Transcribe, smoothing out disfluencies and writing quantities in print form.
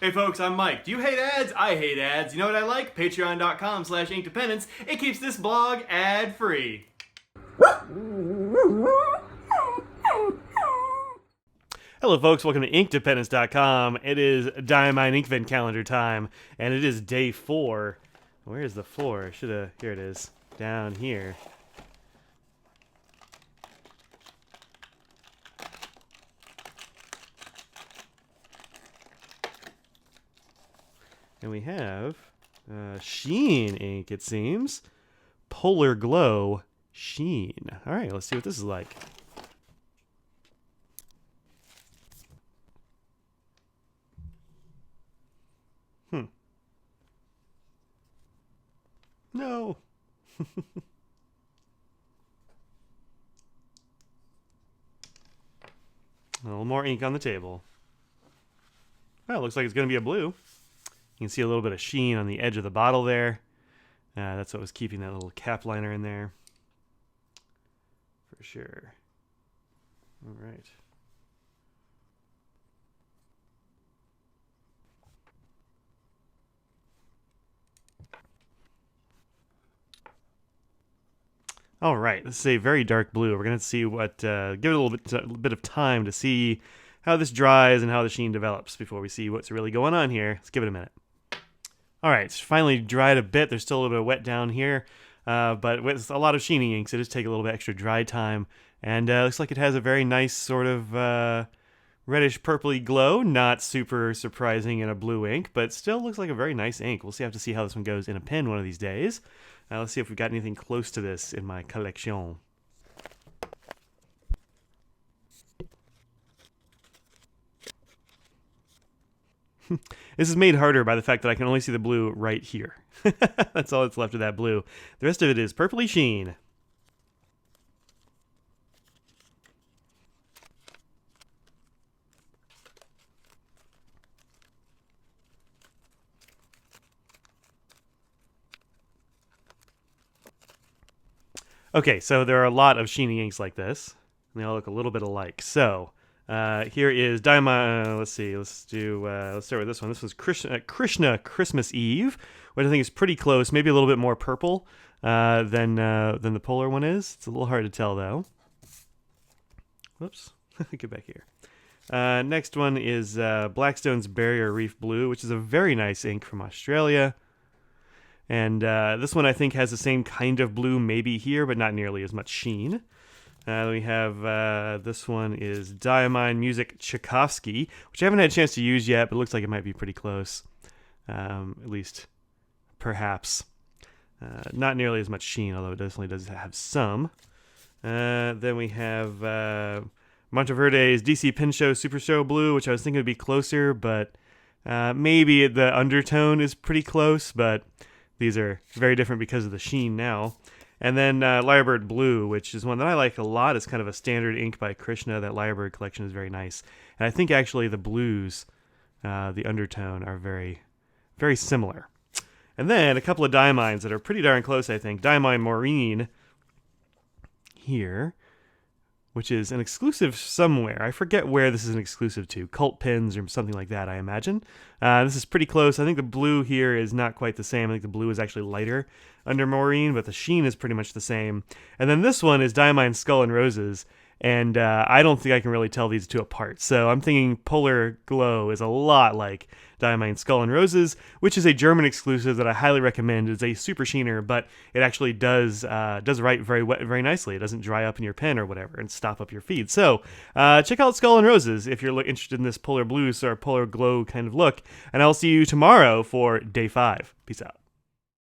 Hey folks, I'm Mike. Do you hate ads? I hate ads. You know what I like? Patreon.com/Inkdependence. It keeps this blog ad-free. Hello folks, welcome to Inkdependence.com. It is Diamine Inkvent calendar time, and it is day 4. Where is the 4? Here it is. Down here. And we have Sheen ink, it seems. Polar Glow Sheen. All right, let's see what this is like. No. A little more ink on the table. Well, it looks like it's going to be a blue. You can see a little bit of sheen on the edge of the bottle there. That's what was keeping that little cap liner in there. For sure. All right. All right, this is a very dark blue. We're going to see what, give it a little bit of time to see how this dries and how the sheen develops before we see what's really going on here. Let's give it a minute. All right, it's finally dried a bit. There's still a little bit of wet down here, but with a lot of sheening inks, it does take a little bit extra dry time. And looks like it has a very nice sort of reddish purpley glow. Not super surprising in a blue ink, but still looks like a very nice ink. We'll have to see how this one goes in a pen one of these days. Let's see if we've got anything close to this in my collection. This is made harder by the fact that I can only see the blue right here. That's all that's left of that blue. The rest of it is purpley sheen. Okay, so there are a lot of sheening inks like this, and they all look a little bit alike. So here is Diamine. Let's see. Let's start with this one. This was Krishna Christmas Eve, which I think is pretty close. Maybe a little bit more purple than the polar one is. It's a little hard to tell though. Whoops. Get back here. Next one is Blackstone's Barrier Reef Blue, which is a very nice ink from Australia. And this one I think has the same kind of blue maybe here, but not nearly as much sheen. We have this one is Diamine Music Tchaikovsky, which I haven't had a chance to use yet, but it looks like it might be pretty close. At least, perhaps. Not nearly as much sheen, although it definitely does have some. Then we have Monteverde's DC Pen Show Super Show Blue, which I was thinking would be closer, but maybe the undertone is pretty close, but these are very different because of the sheen now. And then Lyrebird Blue, which is one that I like a lot. It's kind of a standard ink by Krishna. That Lyrebird collection is very nice. And I think actually the blues, the undertone, are very, very similar. And then a couple of Diamines that are pretty darn close, I think. Diamine Maureen here, which is an exclusive somewhere. I forget where this is an exclusive to. Cult Pens or something like that, I imagine. This is pretty close. I think the blue here is not quite the same. I think the blue is actually lighter under Maureen, but the sheen is pretty much the same. And then this one is Diamine Skull and Roses, and I don't think I can really tell these two apart. So I'm thinking Polar Glow is a lot like Diamine Skull and Roses, which is a German exclusive that I highly recommend. It's a super sheener, but it actually does write very nicely. It doesn't dry up in your pen or whatever and stop up your feed. So check out Skull and Roses if you're interested in this Polar Blues or Polar Glow kind of look. And I'll see you tomorrow for day 5. Peace out.